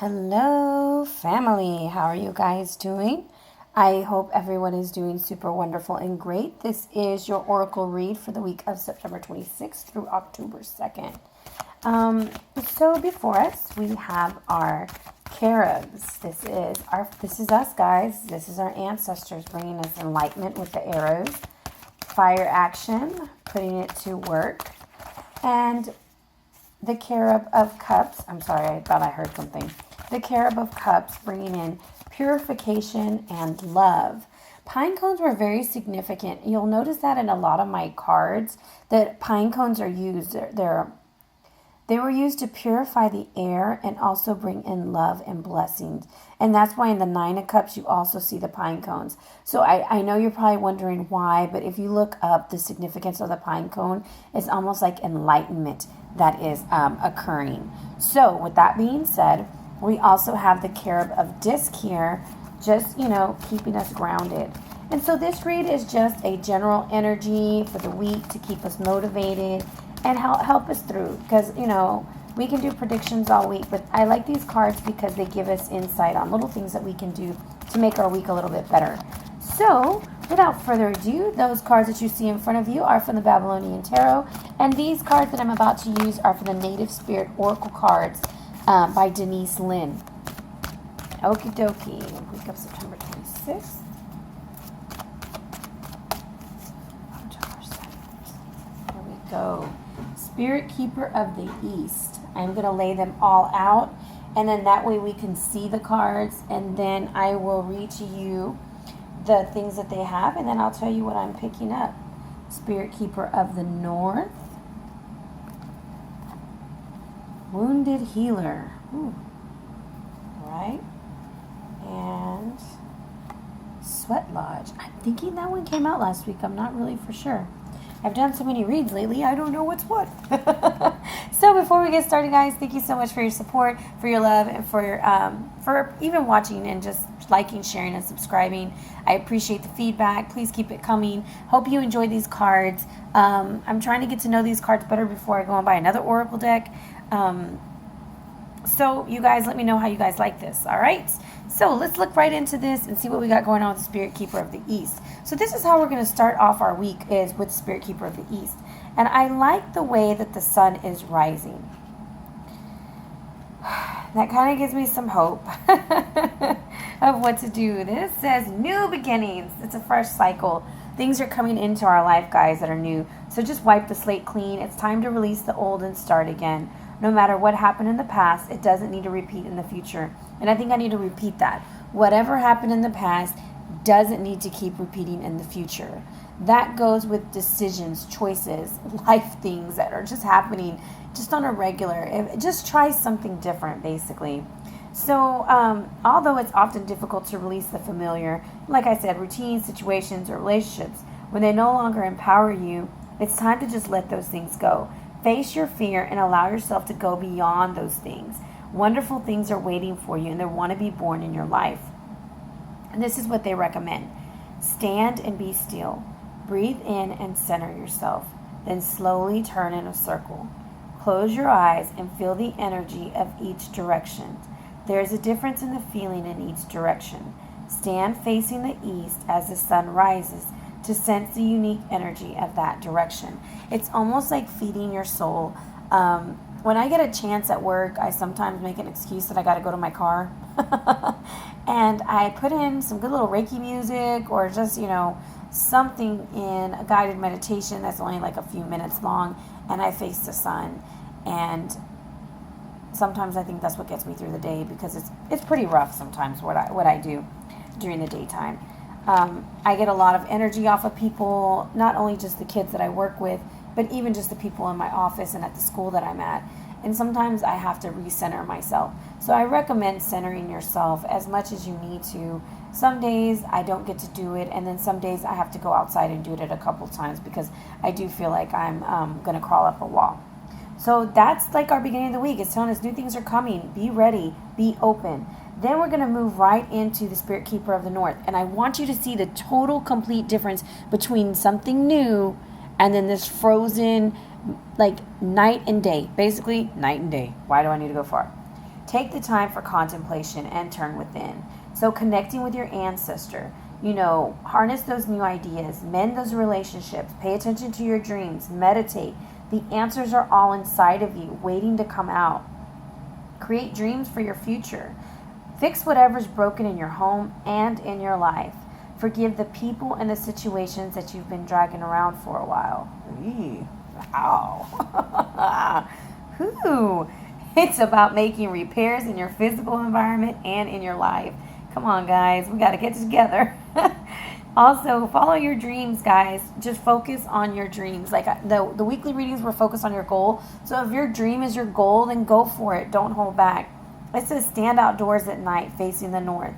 Hello, family. How are you guys doing? I hope everyone is doing super wonderful and great. This is your Oracle read for the week of September 26th through October 2nd. So before us, we have our cherubs. This is us, guys. This is our ancestors bringing us enlightenment with the arrows, fire action, putting it to work, and the Cherub of Cups. I'm sorry, I thought I heard something. The Cherub of Cups bringing in purification and love. Pine cones were very significant. You'll notice that in a lot of my cards that pine cones are used. They were used to purify the air and also bring in love and blessings. And that's why in the Nine of Cups, you also see the pine cones. So I know you're probably wondering why, but if you look up the significance of the pine cone, it's almost like enlightenment that is occurring. So with that being said, we also have the Cherub of Disc here, just, keeping us grounded. And so this read is just a general energy for the week to keep us motivated and help us through. Because, we can do predictions all week, but I like these cards because they give us insight on little things that we can do to make our week a little bit better. So, without further ado, those cards that you see in front of you are from the Babylonian Tarot, and these cards that I'm about to use are for the Native Spirit Oracle cards by Denise Linn. Okie dokie. Week of September 26th. Here we go. Spirit Keeper of the East. I'm going to lay them all out, and then that way we can see the cards, and then I will read to you the things that they have, and then I'll tell you what I'm picking up. Spirit Keeper of the North. Wounded Healer. Ooh. Right. And Sweat Lodge. I'm thinking that one came out last week. I'm not really for sure. I've done so many reads lately, I don't know what's what. So before we get started, guys, thank you so much for your support, for your love, and for even watching and just liking, sharing, and subscribing. I appreciate the feedback. Please keep it coming. Hope you enjoy these cards. I'm trying to get to know these cards better before I go and buy another Oracle deck. So you guys let me know how you guys like this, all right? So let's look right into this and see what we got going on with the Spirit Keeper of the East. So this is how we're going to start off our week, is with Spirit Keeper of the East. And I like the way that the sun is rising. That kind of gives me some hope of what to do. This says new beginnings. It's a fresh cycle. Things are coming into our life, guys, that are new. So just wipe the slate clean. It's time to release the old and start again. No matter what happened in the past, it doesn't need to repeat in the future. And I think I need to repeat that. Whatever happened in the past doesn't need to keep repeating in the future. That goes with decisions, choices, life things that are just happening just on a regular. Just try something different, basically. So, although it's often difficult to release the familiar, like I said, routines, situations, or relationships, when they no longer empower you, it's time to just let those things go. Face your fear and allow yourself to go beyond those things. Wonderful things are waiting for you, and they want to be born in your life. And this is what they recommend. Stand and be still. Breathe in and center yourself. Then slowly turn in a circle. Close your eyes and feel the energy of each direction. There is a difference in the feeling in each direction. Stand facing the east as the sun rises to sense the unique energy of that direction. It's almost like feeding your soul. When I get a chance at work, I sometimes make an excuse that I got to go to my car. And I put in some good little Reiki music, or just, something in a guided meditation that's only like a few minutes long, and I face the sun. And sometimes I think that's what gets me through the day, because it's pretty rough sometimes what I do during the daytime. I get a lot of energy off of people, not only just the kids that I work with, but even just the people in my office and at the school that I'm at. And sometimes I have to recenter myself. So I recommend centering yourself as much as you need to. Some days I don't get to do it, and then some days I have to go outside and do it a couple times, because I do feel like I'm going to crawl up a wall. So that's like our beginning of the week. It's telling us new things are coming. Be ready. Be open. Then we're going to move right into the Spirit Keeper of the North. And I want you to see the total, complete difference between something new and then this frozen, like, night and day. Basically, night and day. Why do I need to go far? Take the time for contemplation and turn within. So connecting with your ancestor, harness those new ideas, mend those relationships, pay attention to your dreams, meditate. The answers are all inside of you, waiting to come out. Create dreams for your future. Fix whatever's broken in your home and in your life. Forgive the people and the situations that you've been dragging around for a while. Wow. It's about making repairs in your physical environment and in your life. Come on, guys. We got to get together. Also, follow your dreams, guys. Just focus on your dreams. Like the weekly readings were focused on your goal. So if your dream is your goal, then go for it. Don't hold back. It says stand outdoors at night facing the north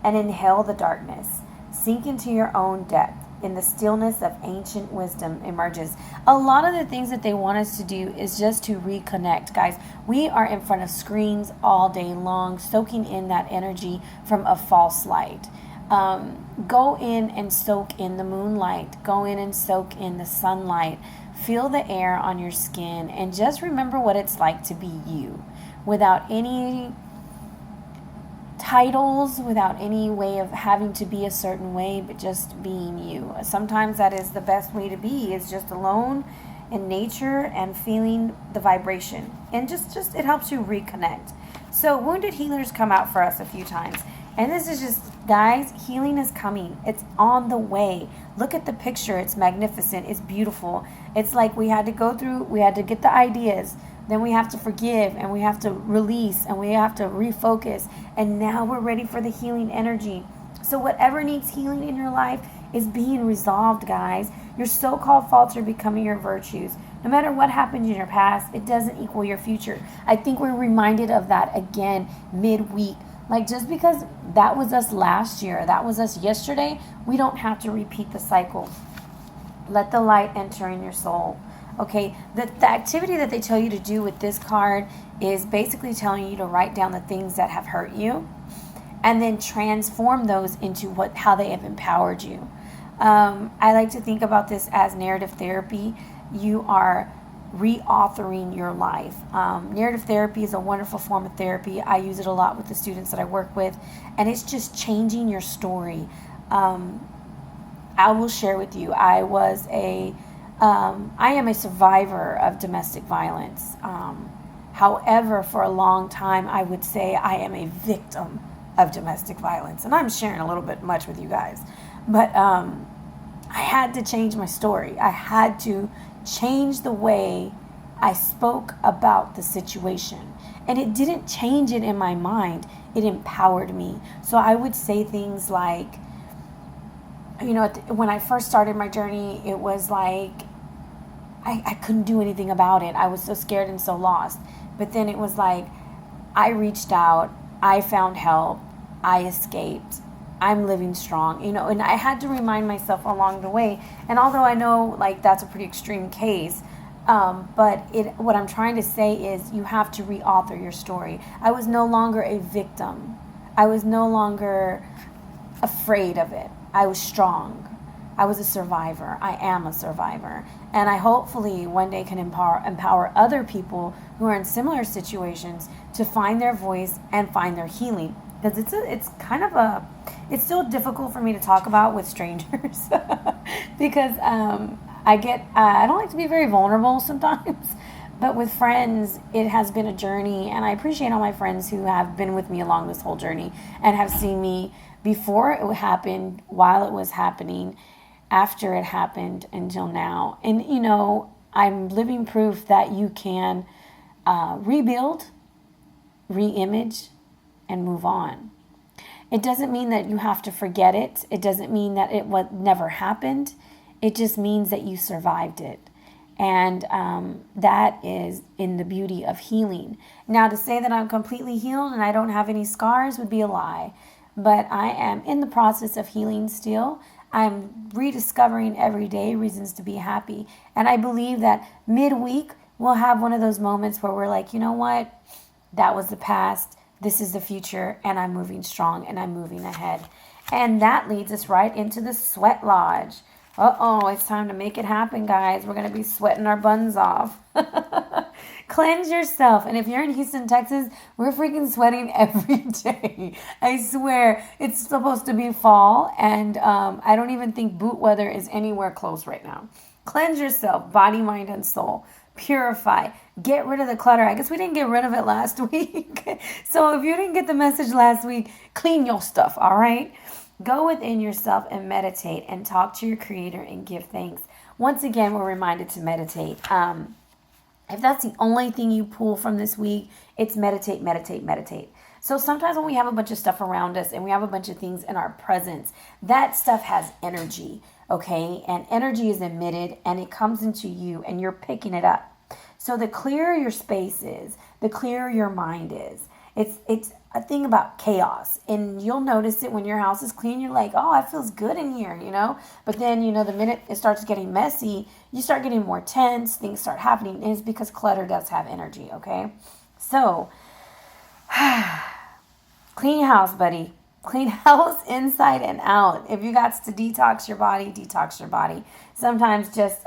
and inhale the darkness. Sink into your own depth. In the stillness of ancient wisdom emerges. A lot of the things that they want us to do is just to reconnect, guys. We are in front of screens all day long, soaking in that energy from a false light. Go in and soak in the moonlight. Go in and soak in the sunlight. Feel the air on your skin and just remember what it's like to be you without any titles, without any way of having to be a certain way, but just being you. Sometimes that is the best way to be, is just alone in nature and feeling the vibration. And just it helps you reconnect. So wounded healers come out for us a few times. And this is just, guys, healing is coming. It's on the way. Look at the picture. It's magnificent. It's beautiful. It's like we had to get the ideas. Then we have to forgive, and we have to release, and we have to refocus. And now we're ready for the healing energy. So whatever needs healing in your life is being resolved, guys. Your so-called faults are becoming your virtues. No matter what happened in your past, it doesn't equal your future. I think we're reminded of that again midweek. Like, just because that was us last year, that was us yesterday, we don't have to repeat the cycle. Let the light enter in your soul. Okay, the activity that they tell you to do with this card is basically telling you to write down the things that have hurt you and then transform those into how they have empowered you. I like to think about this as narrative therapy. You are reauthoring your life. Narrative therapy is a wonderful form of therapy. I use it a lot with the students that I work with, and it's just changing your story. I will share with you, I am a survivor of domestic violence. However, for a long time, I would say I am a victim of domestic violence. And I'm sharing a little bit much with you guys. But I had to change my story. I had to change the way I spoke about the situation. And it didn't change it in my mind. It empowered me. So I would say things like, when I first started my journey, it was like, I couldn't do anything about it. I was so scared and so lost. But then it was like, I reached out, I found help, I escaped, I'm living strong, and I had to remind myself along the way. And although I know like that's a pretty extreme case, but what I'm trying to say is you have to reauthor your story. I was no longer a victim. I was no longer afraid of it. I was strong. I was a survivor. I am a survivor. And I hopefully one day can empower other people who are in similar situations to find their voice and find their healing. Because it's still difficult for me to talk about with strangers because I don't like to be very vulnerable sometimes. But with friends, it has been a journey, and I appreciate all my friends who have been with me along this whole journey and have seen me before it happened, while it was happening, after it happened, until now. And, I'm living proof that you can rebuild, re-image, and move on. It doesn't mean that you have to forget it. It doesn't mean that it never happened. It just means that you survived it. And that is in the beauty of healing. Now, to say that I'm completely healed and I don't have any scars would be a lie. But I am in the process of healing still. I'm rediscovering every day reasons to be happy. And I believe that midweek we'll have one of those moments where we're like, you know what? That was the past. This is the future. And I'm moving strong and I'm moving ahead. And that leads us right into the sweat lodge. It's time to make it happen, guys. We're going to be sweating our buns off. Cleanse yourself. And if you're in Houston, Texas, we're freaking sweating every day. I swear. It's supposed to be fall. And I don't even think boot weather is anywhere close right now. Cleanse yourself, body, mind, and soul. Purify. Get rid of the clutter. I guess we didn't get rid of it last week. So if you didn't get the message last week, clean your stuff, all right? Go within yourself and meditate and talk to your creator and give thanks. Once again, we're reminded to meditate. If that's the only thing you pull from this week, it's meditate, meditate, meditate. So sometimes when we have a bunch of stuff around us and we have a bunch of things in our presence, that stuff has energy, okay? And energy is emitted and it comes into you and you're picking it up. So the clearer your space is, the clearer your mind is. It's a thing about chaos. And you'll notice it when your house is clean. You're like, oh, it feels good in here, But then, the minute it starts getting messy, you start getting more tense. Things start happening. And it's because clutter does have energy, okay? So, clean house, buddy. Clean house inside and out. If you got to detox your body, detox your body. Sometimes just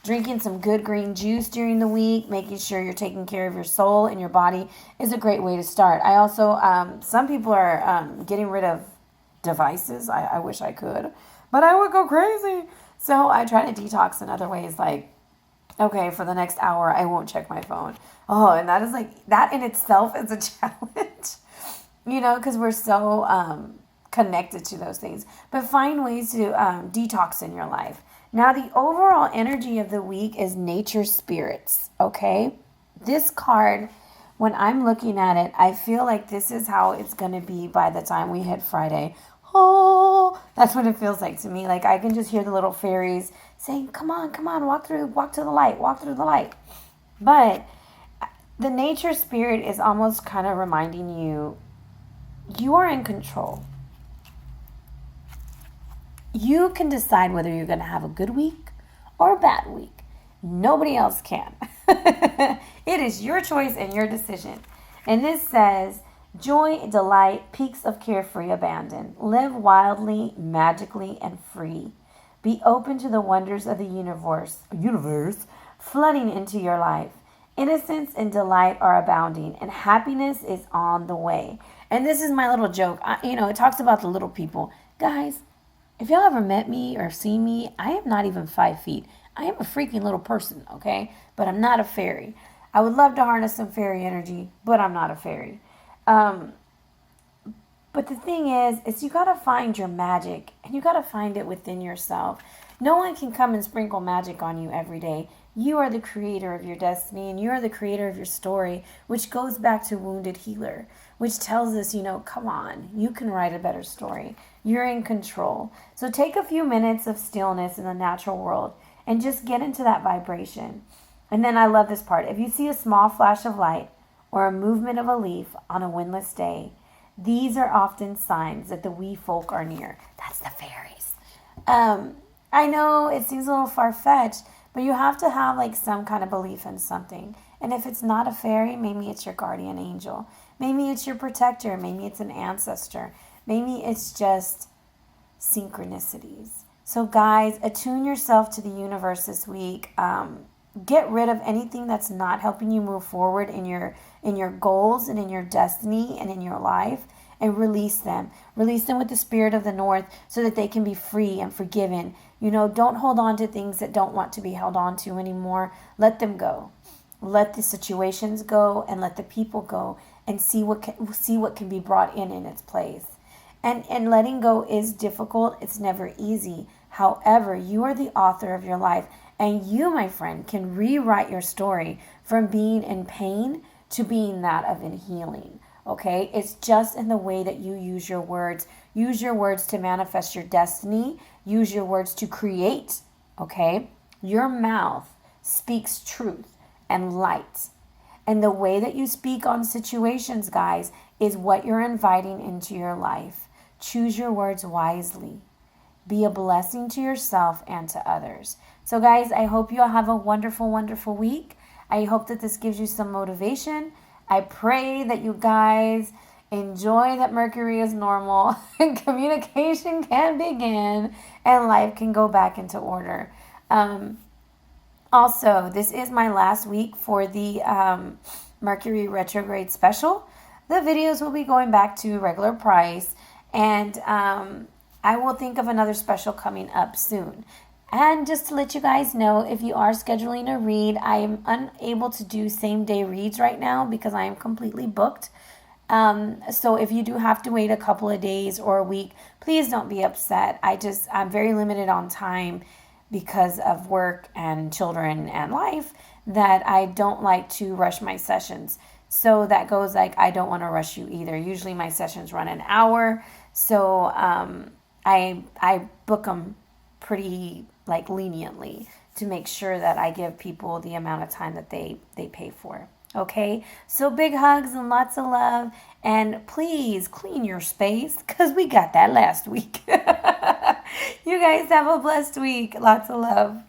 drinking some good green juice during the week, making sure you're taking care of your soul and your body is a great way to start. I also, some people are getting rid of devices. I wish I could, but I would go crazy. So I try to detox in other ways, like, okay, for the next hour, I won't check my phone. Oh, and that is that in itself is a challenge, because we're so connected to those things. But find ways to detox in your life. Now, the overall energy of the week is nature spirits, okay? This card, when I'm looking at it, I feel like this is how it's going to be by the time we hit Friday. Oh, that's what it feels like to me. Like I can just hear the little fairies saying, come on, walk to the light. But the nature spirit is almost kind of reminding you, you are in control. You can decide whether you're going to have a good week or a bad week. Nobody else can. It is your choice and your decision. And this says, joy, delight, peaks of carefree abandon. Live wildly, magically, and free. Be open to the wonders of the universe flooding into your life. Innocence and delight are abounding, and happiness is on the way. And this is my little joke. It talks about the little people. Guys, if y'all ever met me or seen me, I am not even 5 feet. I am a freaking little person, okay? But I'm not a fairy. I would love to harness some fairy energy, but I'm not a fairy. But the thing is you got to find your magic, and you got to find it within yourself. No one can come and sprinkle magic on you every day. You are the creator of your destiny, and you are the creator of your story, which goes back to Wounded Healer, which tells us, come on, you can write a better story. You're in control. So take a few minutes of stillness in the natural world and just get into that vibration. And then I love this part. If you see a small flash of light or a movement of a leaf on a windless day, these are often signs that the wee folk are near. That's the fairies. I know it seems a little far-fetched, but you have to have some kind of belief in something. And if it's not a fairy, maybe it's your guardian angel. Maybe it's your protector. Maybe it's an ancestor. Maybe it's just synchronicities. So guys, attune yourself to the universe this week. Get rid of anything that's not helping you move forward in your goals and in your destiny and in your life, and release them. Release them with the spirit of the north so that they can be free and forgiven. Don't hold on to things that don't want to be held on to anymore. Let them go. Let the situations go and let the people go, and see what can be brought in its place. And letting go is difficult. It's never easy. However, you are the author of your life, and you, my friend, can rewrite your story from being in pain to being that of in healing. Okay? It's just in the way that you use your words. Use your words to manifest your destiny. Use your words to create. Okay? Your mouth speaks truth and light. And the way that you speak on situations, guys, is what you're inviting into your life. Choose your words wisely. Be a blessing to yourself and to others. So guys, I hope you all have a wonderful, wonderful week. I hope that this gives you some motivation. I pray that you guys enjoy that Mercury is normal and communication can begin and life can go back into order. Also, this is my last week for the Mercury Retrograde special. The videos will be going back to regular price, and I will think of another special coming up soon. And just to let you guys know, if you are scheduling a read, I am unable to do same day reads right now because I am completely booked. So if you do have to wait a couple of days or a week, please don't be upset. I'm very limited on time because of work and children and life, that I don't like to rush my sessions. So that goes like, I don't want to rush you either. Usually my sessions run an hour. So I book them pretty like leniently to make sure that I give people the amount of time that they pay for. Okay, so big hugs and lots of love, and please clean your space because we got that last week. You guys have a blessed week. Lots of love.